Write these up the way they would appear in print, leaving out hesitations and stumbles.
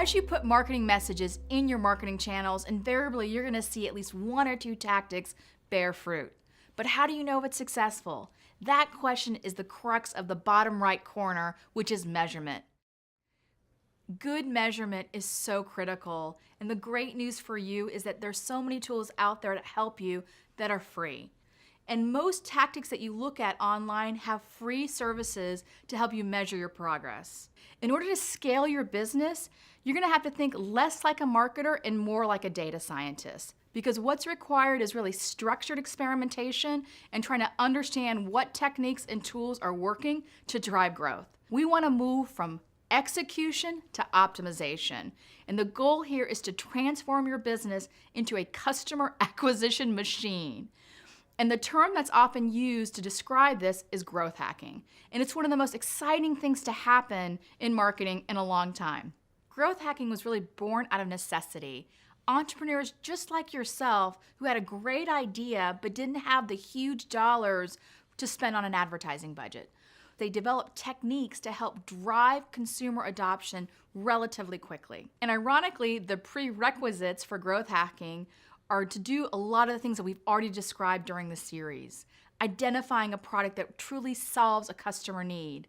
As you put marketing messages in your marketing channels, invariably you're going to see at least one or two tactics bear fruit. But how do you know if it's successful? That question is the crux of the bottom right corner, which is measurement. Good measurement is so critical, and the great news for you is that there's so many tools out there to help you that are free. And most tactics that you look at online have free services to help you measure your progress. In order to scale your business, you're going to have to think less like a marketer and more like a data scientist. Because what's required is really structured experimentation and trying to understand what techniques and tools are working to drive growth. We want to move from execution to optimization. And the goal here is to transform your business into a customer acquisition machine. And the term that's often used to describe this is growth hacking. And it's one of the most exciting things to happen in marketing in a long time. Growth hacking was really born out of necessity. Entrepreneurs just like yourself who had a great idea but didn't have the huge dollars to spend on an advertising budget. They developed techniques to help drive consumer adoption relatively quickly. And ironically, the prerequisites for growth hacking are to do a lot of the things that we've already described during the series. Identifying a product that truly solves a customer need,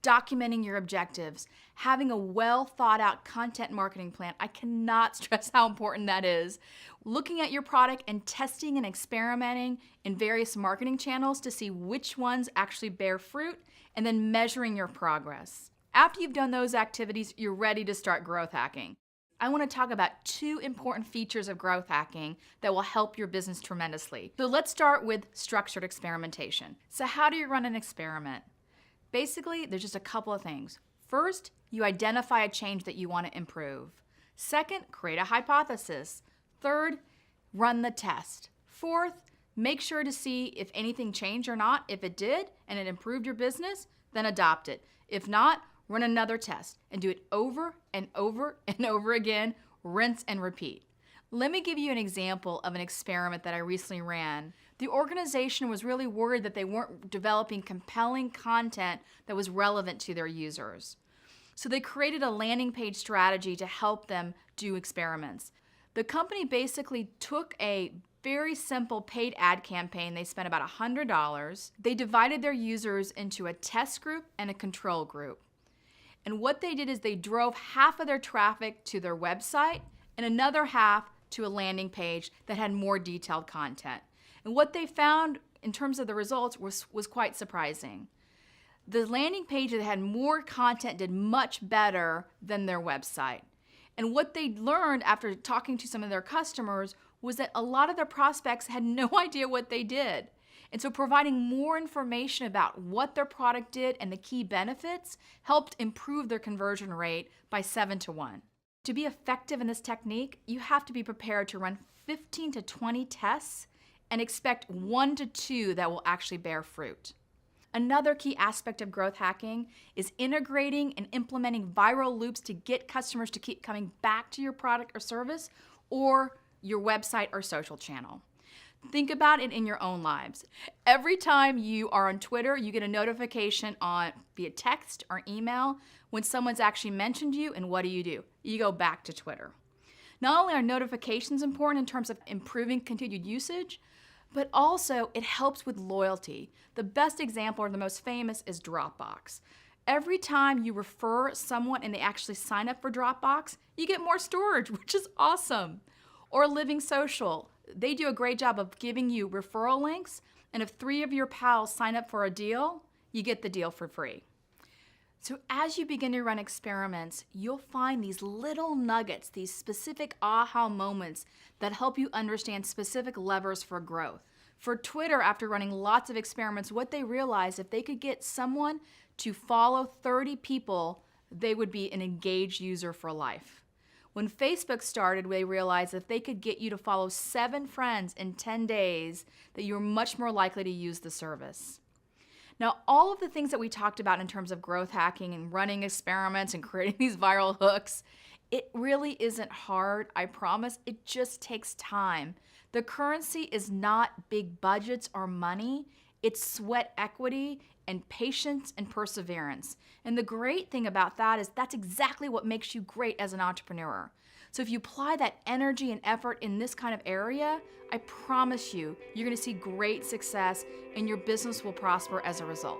documenting your objectives, having a well thought out content marketing plan. I cannot stress how important that is. Looking at your product and testing and experimenting in various marketing channels to see which ones actually bear fruit, and then measuring your progress. After you've done those activities, you're ready to start growth hacking. I want to talk about two important features of growth hacking that will help your business tremendously. So let's start with structured experimentation. So how do you run an experiment? Basically, there's just a couple of things. First, you identify a change that you want to improve. Second, create a hypothesis. Third, run the test. Fourth, make sure to see if anything changed or not. If it did and it improved your business, then adopt it. If not, run another test and do it over and over and over again, rinse and repeat. Let me give you an example of an experiment that I recently ran. The organization was really worried that they weren't developing compelling content that was relevant to their users. So they created a landing page strategy to help them do experiments. The company basically took a very simple paid ad campaign. They spent about $100. They divided their users into a test group and a control group. And what they did is they drove half of their traffic to their website and another half to a landing page that had more detailed content. And what they found in terms of the results was quite surprising. The landing page that had more content did much better than their website. And what they learned after talking to some of their customers was that a lot of their prospects had no idea what they did. And so providing more information about what their product did and the key benefits helped improve their conversion rate by 7 to 1. To be effective in this technique, you have to be prepared to run 15 to 20 tests and expect 1 to 2 that will actually bear fruit. Another key aspect of growth hacking is integrating and implementing viral loops to get customers to keep coming back to your product or service or your website or social channel. Think about it in your own lives. Every time you are on Twitter, you get a notification via text or email when someone's actually mentioned you, and what do? You go back to Twitter. Not only are notifications important in terms of improving continued usage, but also it helps with loyalty. The best example, or the most famous, is Dropbox. Every time you refer someone and they actually sign up for Dropbox, you get more storage, which is awesome. Or Living Social. They do a great job of giving you referral links, and if 3 of your pals sign up for a deal, you get the deal for free. So as you begin to run experiments, you'll find these little nuggets, these specific aha moments that help you understand specific levers for growth. For Twitter, after running lots of experiments, what they realized, if they could get someone to follow 30 people, they would be an engaged user for life. When Facebook started, they realized that if they could get you to follow 7 friends in 10 days, that you were much more likely to use the service. Now, all of the things that we talked about in terms of growth hacking and running experiments and creating these viral hooks, it really isn't hard, I promise. It just takes time. The currency is not big budgets or money. It's sweat equity and patience and perseverance. And the great thing about that is that's exactly what makes you great as an entrepreneur. So if you apply that energy and effort in this kind of area, I promise you, you're going to see great success and your business will prosper as a result.